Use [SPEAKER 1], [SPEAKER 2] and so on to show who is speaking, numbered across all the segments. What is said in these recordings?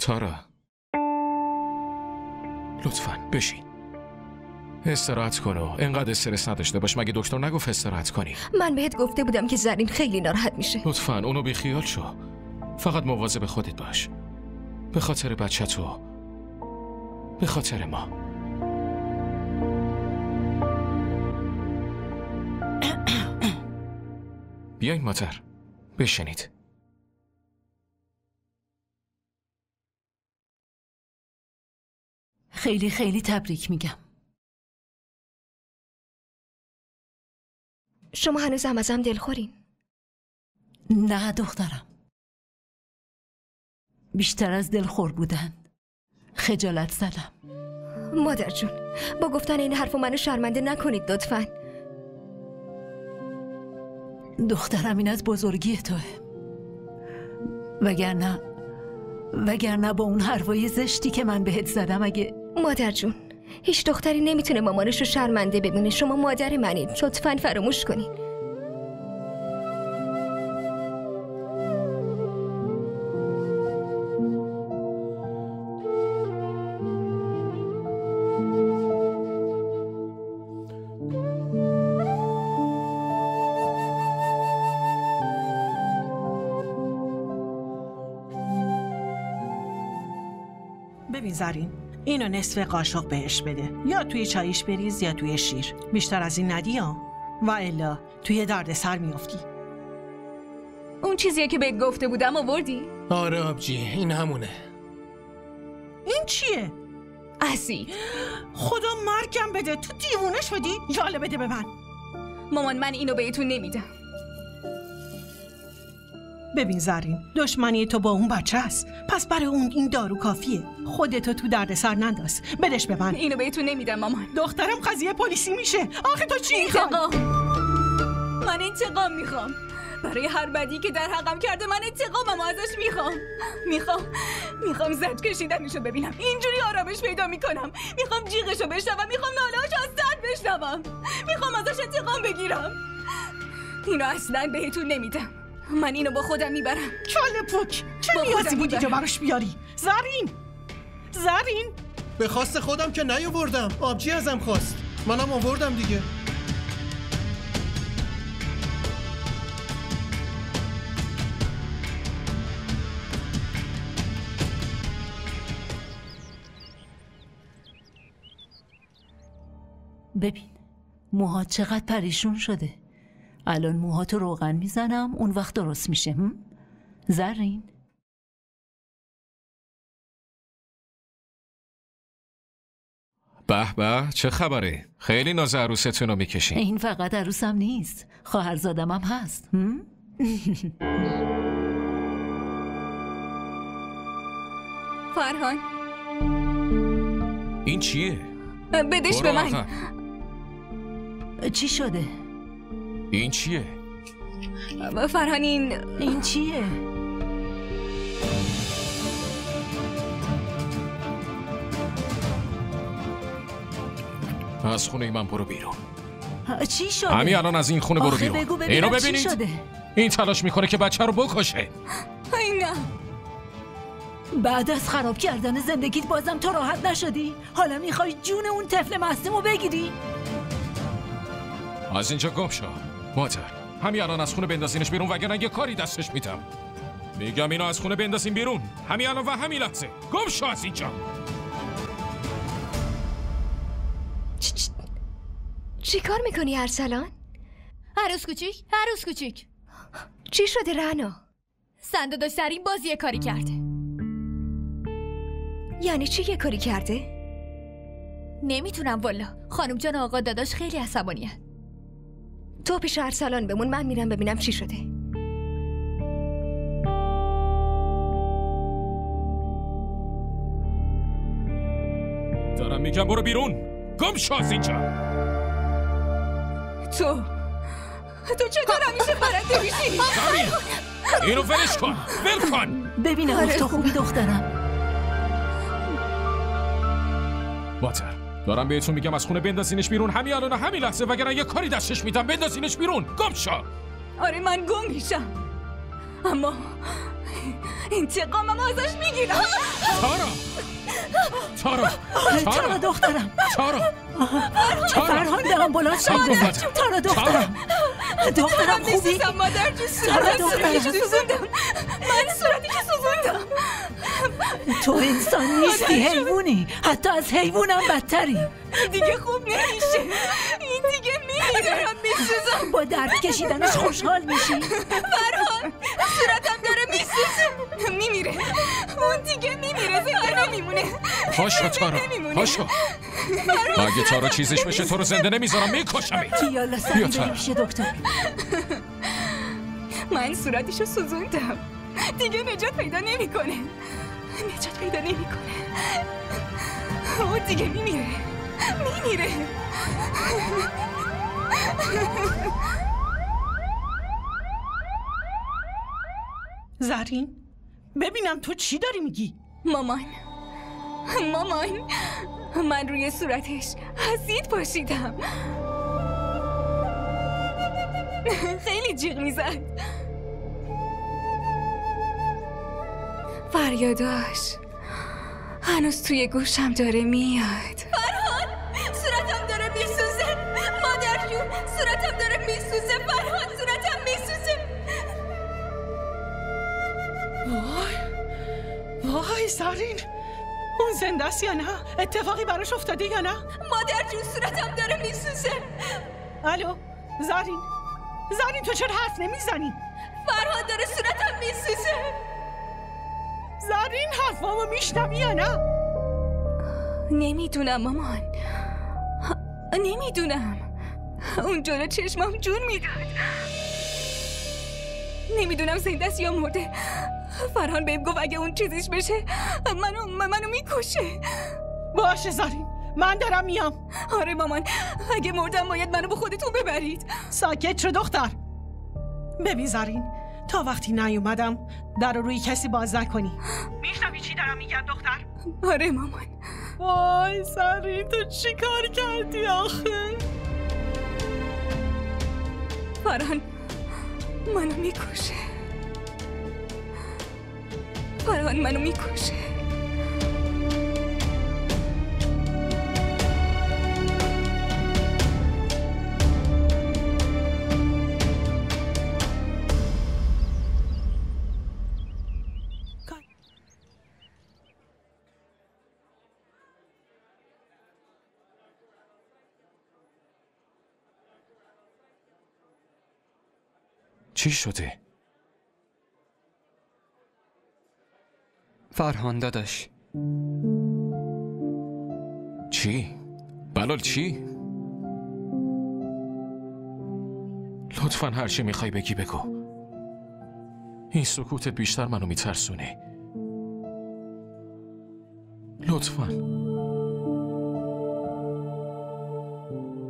[SPEAKER 1] تارا لطفاً بشین، استراحت کن و اینقدر استرس نداشته باش. مگه دکتر نگفت استراحت کنی؟
[SPEAKER 2] من بهت گفته بودم که زرین خیلی ناراحت میشه.
[SPEAKER 1] لطفاً اونو بی خیال شو، فقط مواظب خودت باش، به خاطر بچت و به خاطر ما. بیاین مادر، بشینید.
[SPEAKER 3] خیلی خیلی تبریک میگم.
[SPEAKER 2] شما هنوز هم ازم دلخورین؟
[SPEAKER 3] نه دخترم، بیشتر از دلخور بودن خجالت زدم.
[SPEAKER 2] مادر جون، با گفتن این حرفو منو شرمنده نکنید لطفاً.
[SPEAKER 3] دخترم این از بزرگی توه، وگرنه با اون حرفای زشتی که من بهت زدم اگه...
[SPEAKER 2] مادر جون، هیچ دختری نمیتونه مامانش رو شرمنده ببینه. شما مادر منید، لطفاً فراموش کنین.
[SPEAKER 4] ببین زرین، اینو نصف قاشق بهش بده، یا توی چایش بریز یا توی شیر. بیشتر از این ندی ها، و الا توی درد سر میافتی.
[SPEAKER 5] اون چیزیه که بهت گفته بودم آوردی؟
[SPEAKER 6] آره آبجی، این همونه.
[SPEAKER 4] این چیه؟
[SPEAKER 5] اسی
[SPEAKER 4] خدا مرگم بده، تو دیوونه شدی؟ جاله بده به من.
[SPEAKER 5] مامان من اینو بهتون نمیدم.
[SPEAKER 4] ببین زرین، دشمنی تو با اون بچه است، پس برای اون این دارو کافیه. خودتو تو درد سر ننداز، بدش به من.
[SPEAKER 5] اینو بهتون نمیدم مامان.
[SPEAKER 4] دخترم قضیه پلیسی میشه. آخه تو چی میخوای؟
[SPEAKER 5] من انتقام میخوام برای هر بدی که در حقم کرده. من انتقاممو ازش میخوام زد کشیدنشو ببینم، اینجوری آرامش پیدا میکنم. میخوام جیغشو بشنوم، میخوام ناله‌هاش از درد بشنوم، میخوام ازش انتقام بگیرم. اینو اصلا بهتون نمیدم. من اینو با خودم میبرم.
[SPEAKER 4] چاله پوک، چه نیازی بودی که براش بیاری؟ زرین
[SPEAKER 6] به خواست خودم که نیاوردم، آبجی ازم خواست، منم آوردم دیگه.
[SPEAKER 3] ببین موهات چقدر پریشون شده. الان موهاتو روغن میزنم، اون وقت درست میشه. زرین،
[SPEAKER 1] به به، چه خبره؟ خیلی ناز عروستون رو میکشین.
[SPEAKER 3] این فقط عروسم نیست، خواهرزادم هم هست.
[SPEAKER 5] فرهان،
[SPEAKER 1] این چیه؟
[SPEAKER 5] بدش به من.
[SPEAKER 3] چی شده؟
[SPEAKER 1] این چیه؟
[SPEAKER 5] فرهان
[SPEAKER 3] این چیه؟
[SPEAKER 1] از خونه من برو بیرون.
[SPEAKER 3] چی شده؟
[SPEAKER 1] همین الان از این خونه برو بیرون.
[SPEAKER 3] بگو
[SPEAKER 1] اینو ببینید، این تلاش میکنه که بچه رو بکشه.
[SPEAKER 5] نه،
[SPEAKER 3] بعد از خراب کردن زندگیت بازم تو راحت نشدی؟ حالا میخوای جون اون طفل معصومو بگیری؟
[SPEAKER 1] از اینجا گم شو مادر. همین الان از خونه بندازینش بیرون، وگرنه یه کاری دستش میدم. میگم اینو از خونه بندازین بیرون، همین الان و همین لحظه. گم شو از اینجا.
[SPEAKER 2] چی کار میکنی ارسلان؟
[SPEAKER 5] عروس کوچیک
[SPEAKER 2] چی شده رعنا؟
[SPEAKER 5] سنده داشت در این بازی کاری کرده.
[SPEAKER 2] یعنی چی یه کاری کرده؟
[SPEAKER 5] نمیتونم والا. خانم جان آقا داداش خیلی عصبانیه.
[SPEAKER 2] تو پیش ارسلان بمون، من میرم ببینم چی شده.
[SPEAKER 1] دارم میگم برو بیرون، گم شو از اینجا.
[SPEAKER 5] تو چطور همیشه برنده میشی؟
[SPEAKER 1] زمین، اینو ولش کن، ول کن.
[SPEAKER 3] ببینم تو خوبی دخترم.
[SPEAKER 1] مادر، دارم بهتون میگم از خونه بندازینش بیرون، همین الان همین لحظه، وگرنه یه کاری دستش میدم. بندازینش بیرون، گم شو.
[SPEAKER 5] آره من گم میشم، اما انتقامم ازش میگیرم.
[SPEAKER 3] تارا دخترم.
[SPEAKER 1] تارا
[SPEAKER 3] فرهان به آمبولانس بده. تارا دخترم خوبی؟
[SPEAKER 5] مادر جو صورتش سوزوندم. من صورتش سوزوندم.
[SPEAKER 3] تو انسان نیستی، حیوانی. حتی از حیوانم بدتری.
[SPEAKER 5] دیگه خوب نمیشه. این دیگه میمیره. میسوزم.
[SPEAKER 3] با درد کشیدنش خوشحال میشی؟
[SPEAKER 5] فرهان صورتم داره میسوزه. میمیره. اون دیگه میمیره. زنده نمیمونه.
[SPEAKER 1] پاشو تارا، پاشو. اگه تارا چیزش بشه تو رو زنده نمیذارم، میکشمت.
[SPEAKER 3] یالا سری بریم پیش دکتر.
[SPEAKER 5] من صورتشو سوزوندم. دیگه نجات پیدا نمیکنه. اون دیگه میمیره.
[SPEAKER 4] زرین ببینم تو چی داری میگی؟
[SPEAKER 5] مامان من روی صورتش اسید پاشیدم. خیلی جیغ میزد. فریاداش هنوز توی گوشم داره میاد. فرهان صورتم داره میسوزه. مادر جون صورتم داره میسوزه. فرهان صورتم میسوزه.
[SPEAKER 4] وای زرین، اون زنده است یا نه؟ اتفاقی براش افتاده یا نه؟
[SPEAKER 5] مادر جون صورتم داره میسوزه.
[SPEAKER 4] الو زرین تو چرا حرف نمیزنی؟
[SPEAKER 5] فرهان داره صورتم میسوزه.
[SPEAKER 4] زرین حرفامو میشنوی یا نه؟
[SPEAKER 5] نمیدونم مامان، نمیدونم. اون جلو چشمم جون میداد. نمیدونم زنده است یا مرده. فرهان بهم گفت اگه اون چیزیش بشه منو میکشه.
[SPEAKER 4] باشه زرین، من دارم میام.
[SPEAKER 5] آره مامان، اگه مردم باید منو به خودتون ببرید.
[SPEAKER 4] ساکت شو دختر. ببین زرین، تا وقتی نیومدم در روی کسی باز نکنی. میشنوی چی دارم میگم دختر؟
[SPEAKER 5] آره مامان.
[SPEAKER 4] وای زرین تو چی کار کردی آخه؟
[SPEAKER 5] فرهان منو میکشه. فرهان منو میکشه.
[SPEAKER 1] چی شده؟
[SPEAKER 7] فرهان داداش.
[SPEAKER 1] چی؟ بلال چی؟ لطفاً هر چی میخوای بگی بگو. این سکوتت بیشتر منو میترسونه. لطفاً.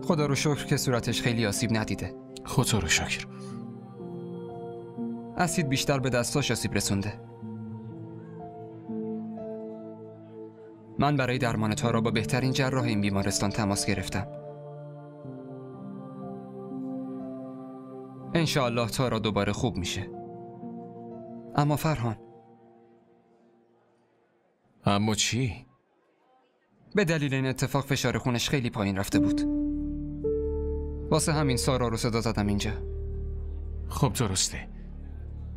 [SPEAKER 7] خدا رو شکر که صورتش خیلی آسیب ندیده.
[SPEAKER 1] خدا رو شکر.
[SPEAKER 7] اسید بیشتر به دستاش آسیب رسونده. من برای درمان تارا با بهترین جراح این بیمارستان تماس گرفتم. انشاءالله تارا دوباره خوب میشه. اما فرهان.
[SPEAKER 1] اما چی؟
[SPEAKER 7] به دلیل این اتفاق فشار خونش خیلی پایین رفته بود. واسه همین سارا رو صدا زدم اینجا.
[SPEAKER 1] خب درسته.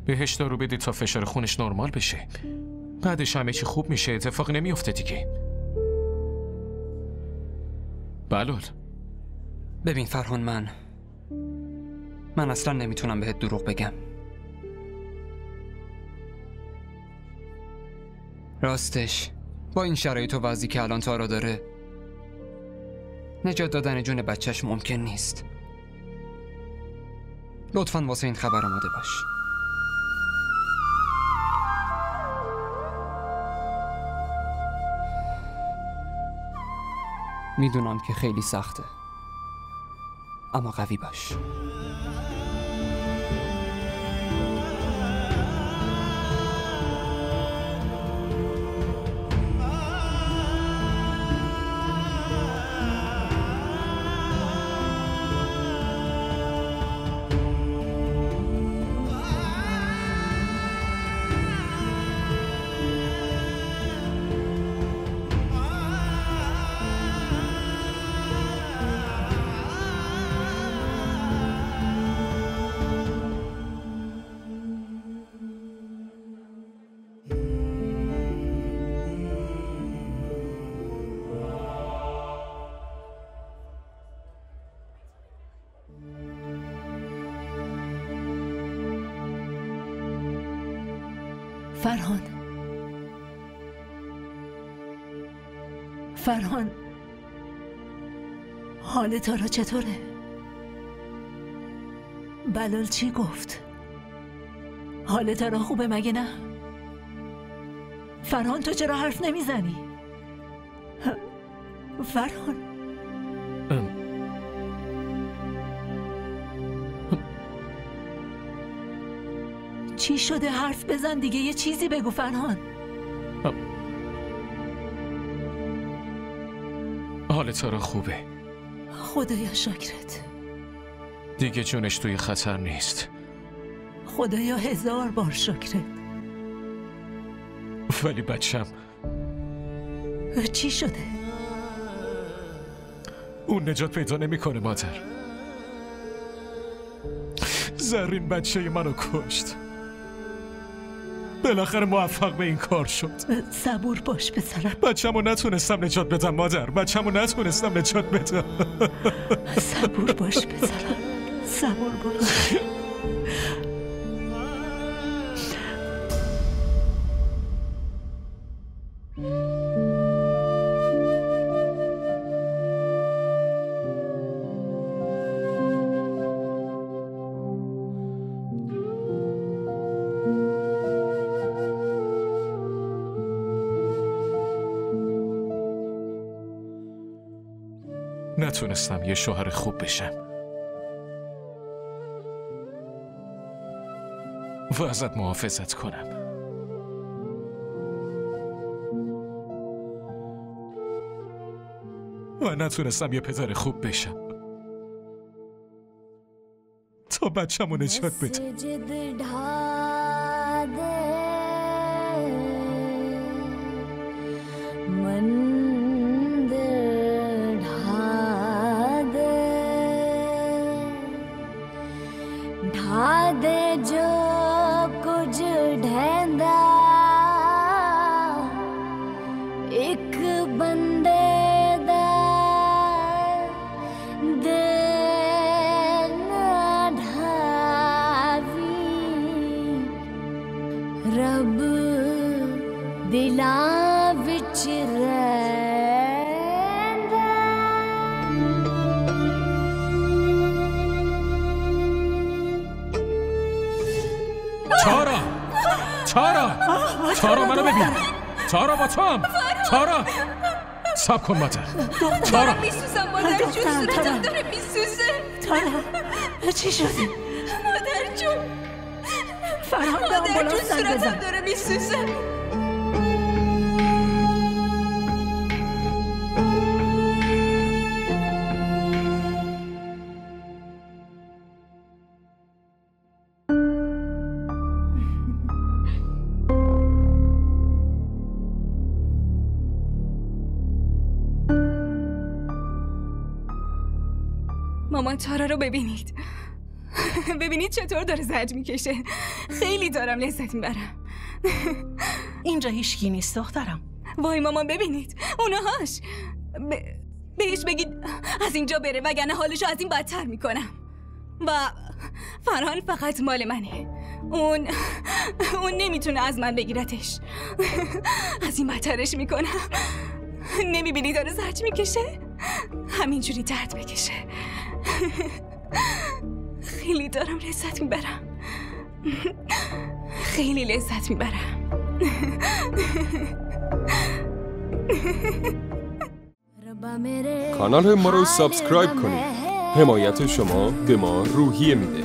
[SPEAKER 1] بهش دارو بده تا فشار خونش نرمال بشه. بعدش همه چی خوب میشه، اتفاق نمیفته دیگه. بلال.
[SPEAKER 7] ببین فرهان، من اصلا نمیتونم بهت دروغ بگم. راستش با این شرایط و وضعی که الان تارا داره، نجات دادن جون بچهش ممکن نیست. لطفاً واسه این خبر آماده باش. میدونم که خیلی سخته، اما قوی باش.
[SPEAKER 3] فرهان حال تارا چطوره؟ بلال چی گفت؟ حال تارا خوبه مگه نه؟ فرهان تو چرا حرف نمیزنی؟ فرهان چی شده؟ حرف بزن دیگه، یه چیزی بگو فرهان.
[SPEAKER 1] حال تارا خوبه.
[SPEAKER 3] خدایا شکرت.
[SPEAKER 1] دیگه جونش توی خطر نیست.
[SPEAKER 3] خدایا 1000 بار شکرت.
[SPEAKER 1] ولی بچم
[SPEAKER 3] چی شده؟
[SPEAKER 1] اون نجات پیدا نمیکنه مادر. زرین بچه منو کشت. بالاخره موفق به این کار شد.
[SPEAKER 3] صبور باش پسرم.
[SPEAKER 1] بچه‌مو نتونستم نجات بدم مادر. بچه‌مو نتونستم نجات بدم.
[SPEAKER 3] صبور باش پسرم. صبور باش.
[SPEAKER 1] نتونستم یه شوهر خوب بشم و ازت محافظت کنم. و نتونستم یه پدر خوب بشم تا بچه‌مو نجات بدم. تارا منو ببین. تارا با توام. تارا صبر کن مادر.
[SPEAKER 5] تارا میسوزم مادر جون. صورتم داره میسوزه.
[SPEAKER 3] تارا چی شدی؟
[SPEAKER 5] مادر جون.
[SPEAKER 3] فرهان به آمبولانس زنگ بزن.
[SPEAKER 5] صورتم داره میسوزه. مامان تارا رو ببینید. ببینید چطور داره زج میکشه. خیلی دارم لذت میبرم.
[SPEAKER 4] اینجا هیچکی نیست دخترم.
[SPEAKER 5] وای مامان ببینید اونهاش. بهش بگید از اینجا بره وگرنه حالشو از این بدتر میکنم. و فرهان فقط مال منه. اون نمیتونه از من بگیرتش. از این بدترش میکنم. نمیبینی داره زج میکشه؟ همینجوری درد بکشه. خیلی دارم لذت میبرم. خیلی لذت میبرم.
[SPEAKER 8] کانال ما رو سابسکرایب کنید. حمایت شما به ما روحیه میده.